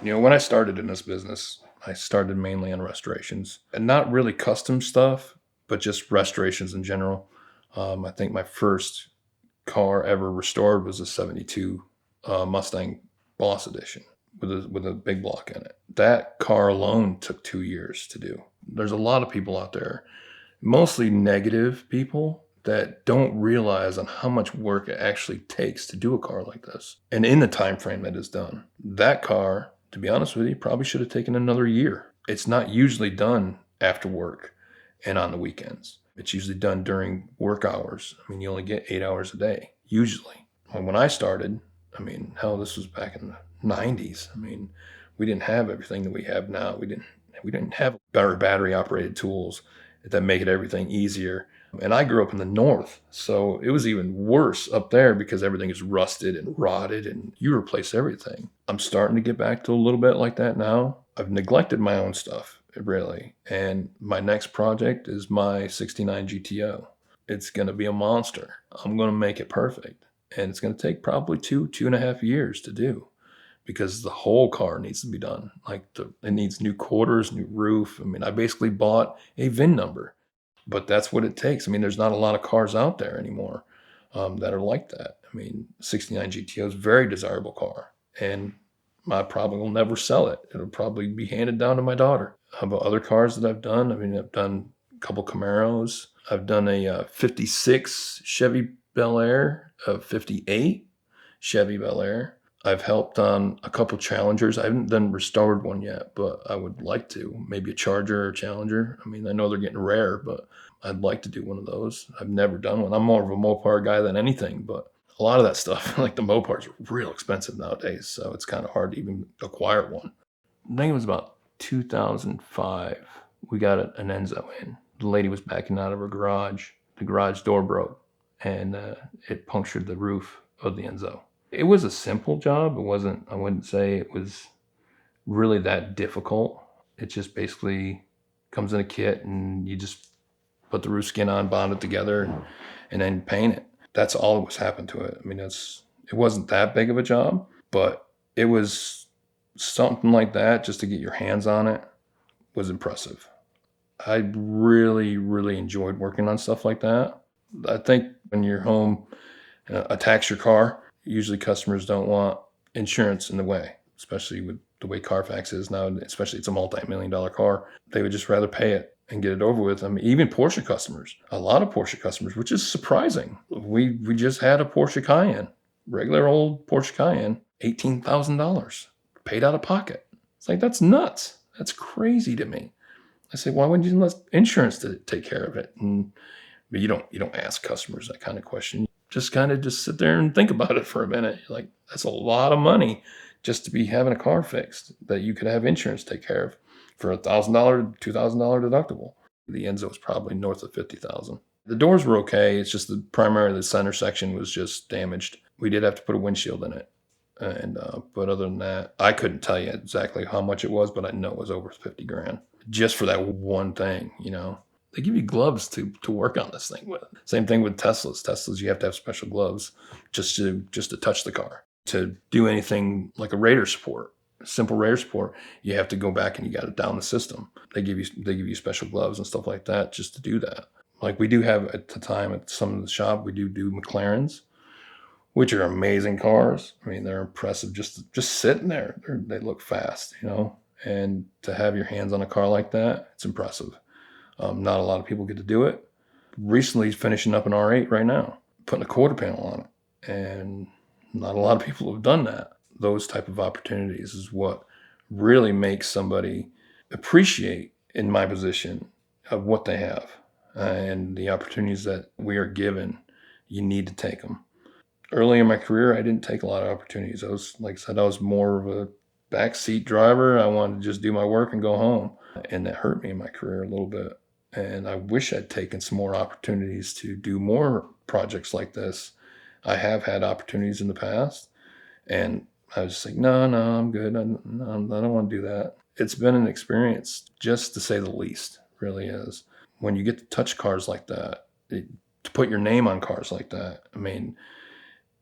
When I started in this business, I started mainly on restorations and not really custom stuff, but just restorations in general. I think my first car ever restored was a 72 Mustang Boss Edition with a big block in it. That car alone took 2 years to do. There's a lot of people out there, mostly negative people, that don't realize on how much work it actually takes to do a car like this and in the time frame that is done. That car, to be honest with you, probably should have taken another year. It's not usually done after work and on the weekends. It's usually done during work hours. I mean, you only get 8 hours a day, usually. When I started, I mean, hell, this was back in the 90s. I mean, we didn't have everything that we have now. We didn't have better battery operated tools that make it everything easier. And I grew up in the north, so it was even worse up there because everything is rusted and rotted and you replace everything. I'm starting to get back to a little bit like that now. I've neglected my own stuff, really. And my next project is my 69 GTO. It's going to be a monster. I'm going to make it perfect. And it's going to take probably 2.5 years to do because the whole car needs to be done. It needs new quarters, new roof. I mean, I basically bought a VIN number, but that's what it takes. I mean, there's not a lot of cars out there anymore that are like that. I mean, 69 GTO is a very desirable car, and I probably will never sell it. It'll probably be handed down to my daughter. How about other cars that I've done? I mean, I've done a couple Camaros. I've done a 56 Chevy Bel Air, a 58 Chevy Bel Air. I've helped on a couple Challengers. I haven't done restored one yet, but I would like to. Maybe a Charger or Challenger. I mean, I know they're getting rare, but I'd like to do one of those. I've never done one. I'm more of a Mopar guy than anything, but a lot of that stuff, like the Mopars, are real expensive nowadays, so it's kind of hard to even acquire one. I think it was about 2005. We got an Enzo in. The lady was backing out of her garage. The garage door broke, and it punctured the roof of the Enzo. It was a simple job. I wouldn't say it was really that difficult. It just basically comes in a kit and you just put the roof skin on, bond it together, and then paint it. That's all that was happened to it. I mean, it wasn't that big of a job, but it was something like that just to get your hands on it was impressive. I really, really enjoyed working on stuff like that. I think when you're home attacks your car, usually customers don't want insurance in the way, especially with the way Carfax is now, especially it's a multi-million-dollar car. They would just rather pay it and get it over with. I mean, even Porsche customers, a lot of Porsche customers, which is surprising. We just had a Porsche Cayenne, regular old Porsche Cayenne, $18,000 paid out of pocket. It's like, that's nuts. That's crazy to me. I say, why wouldn't you let insurance to take care of it? But you don't ask customers that kind of question. Just kind of just sit there and think about it for a minute. You're like, that's a lot of money just to be having a car fixed that you could have insurance take care of for $1,000, $2,000 deductible. The Enzo was probably north of 50,000. The doors were okay. It's just the center section was just damaged. We did have to put a windshield in it. But other than that, I couldn't tell you exactly how much it was, but I know it was over 50 grand just for that one thing, They give you gloves to work on this thing with. Same thing with Teslas. Teslas, you have to have special gloves just to touch the car. To do anything like a radar support, simple radar support, you have to go back and you got to down the system. They give you special gloves and stuff like that just to do that. Like we do have at the time at some of the shop, we do McLarens, which are amazing cars. I mean, they're impressive just sitting there. They look fast, And to have your hands on a car like that, it's impressive. Not a lot of people get to do it. Recently finishing up an R8 right now, putting a quarter panel on it. And not a lot of people have done that. Those type of opportunities is what really makes somebody appreciate in my position of what they have. And the opportunities that we are given, you need to take them. Early in my career, I didn't take a lot of opportunities. Like I said, I was more of a backseat driver. I wanted to just do my work and go home. And that hurt me in my career a little bit. And I wish I'd taken some more opportunities to do more projects like this. I have had opportunities in the past, and I was just like, no, I'm good. I don't want to do that. It's been an experience, just to say the least, really is. When you get to touch cars like that, to put your name on cars like that, I mean,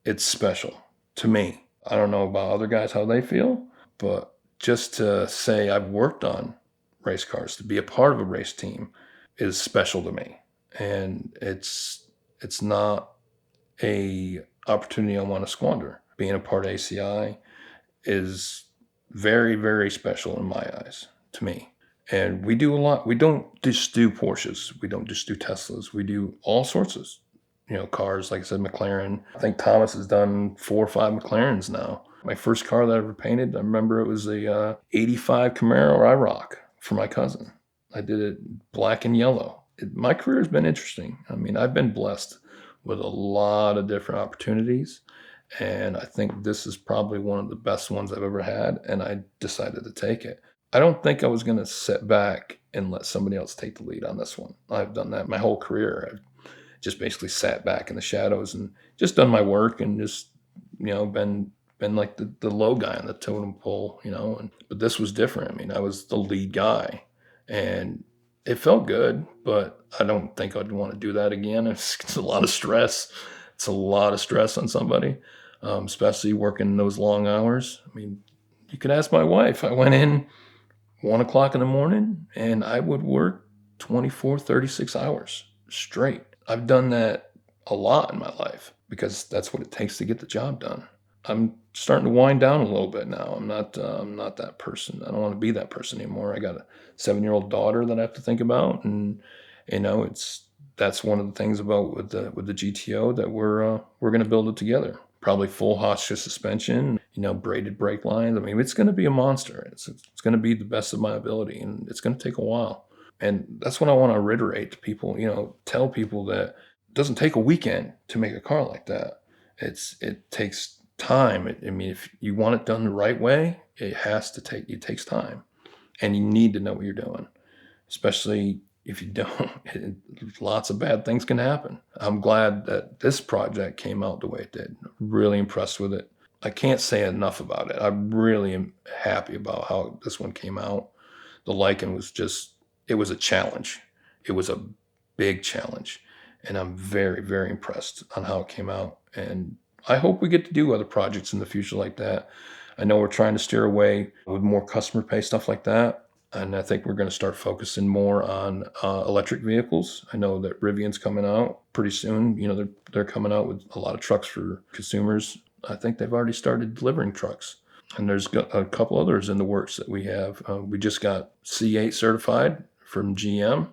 it's special to me. I don't know about other guys, how they feel, but just to say I've worked on race cars, to be a part of a race team is special to me. And it's not a opportunity I want to squander. Being a part of ACI is very, very special in my eyes, to me. And we do a lot. We don't just do Porsches. We don't just do Teslas. We do all sorts of, cars. Like I said, McLaren. I think Thomas has done 4 or 5 McLarens now. My first car that I ever painted, I remember it was a 85 Camaro IROC for my cousin. I did it black and yellow. My career has been interesting. I mean, I've been blessed with a lot of different opportunities. And I think this is probably one of the best ones I've ever had. And I decided to take it. I don't think I was going to sit back and let somebody else take the lead on this one. I've done that my whole career. I've just basically sat back in the shadows and just done my work and just, been like the low guy on the totem pole, but this was different. I mean, I was the lead guy and it felt good, but I don't think I'd want to do that again. It's a lot of stress. It's a lot of stress on somebody, especially working those long hours. I mean, you could ask my wife. I went in 1 o'clock in the morning and I would work 24, 36 hours straight. I've done that a lot in my life because that's what it takes to get the job done. I'm starting to wind down a little bit now. I'm not that person. I don't want to be that person anymore. I got a 7-year-old daughter that I have to think about, and that's one of the things about with the GTO that we're going to build it together. Probably full Hotchkiss suspension, braided brake lines. I mean, it's going to be a monster. It's going to be the best of my ability, and it's going to take a while. And that's what I want to reiterate to people. Tell people that it doesn't take a weekend to make a car like that. It takes time. I mean, if you want it done the right way, it takes time, and you need to know what you're doing, especially if you don't. Lots of bad things can happen. I'm glad that this project came out the way it did. Really impressed with it. I can't say enough about it. I really am happy about how this one came out. The Lycan it was a challenge. It was a big challenge, and I'm very, very impressed on how it came out. And I hope we get to do other projects in the future like that. I know we're trying to steer away with more customer pay stuff like that. And I think we're going to start focusing more on electric vehicles. I know that Rivian's coming out pretty soon. They're coming out with a lot of trucks for consumers. I think they've already started delivering trucks. And there's a couple others in the works that we have. We just got C8 certified from GM.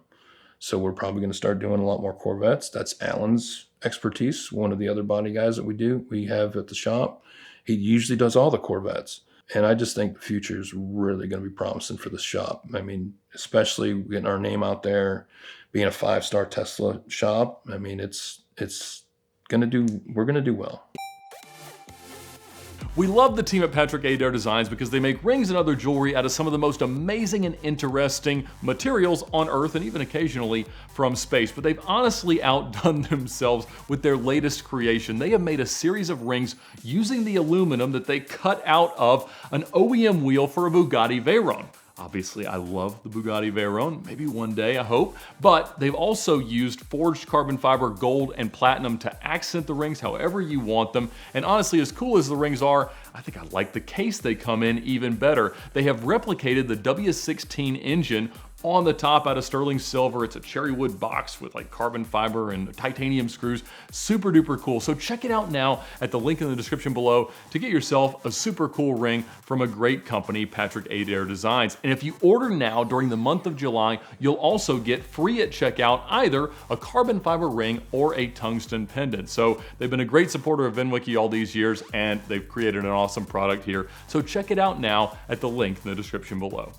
So we're probably going to start doing a lot more Corvettes. That's Alan's expertise. One of the other body guys that we have at the shop. He usually does all the Corvettes. And I just think the future is really going to be promising for the shop. I mean, especially getting our name out there, being a 5-star Tesla shop. I mean, we're going to do well. We love the team at Patrick Adair Designs because they make rings and other jewelry out of some of the most amazing and interesting materials on Earth and even occasionally from space. But they've honestly outdone themselves with their latest creation. They have made a series of rings using the aluminum that they cut out of an OEM wheel for a Bugatti Veyron. Obviously, I love the Bugatti Veyron, maybe one day, I hope, but they've also used forged carbon fiber, gold, and platinum to accent the rings however you want them. And honestly, as cool as the rings are, I think I like the case they come in even better. They have replicated the W16 engine on the top out of sterling silver. It's a cherry wood box with like carbon fiber and titanium screws. Super duper cool. So check it out now at the link in the description below to get yourself a super cool ring from a great company, Patrick Adair Designs. And if you order now during the month of July, you'll also get free at checkout either a carbon fiber ring or a tungsten pendant. So they've been a great supporter of VINwiki all these years, and they've created an awesome product here. So check it out now at the link in the description below.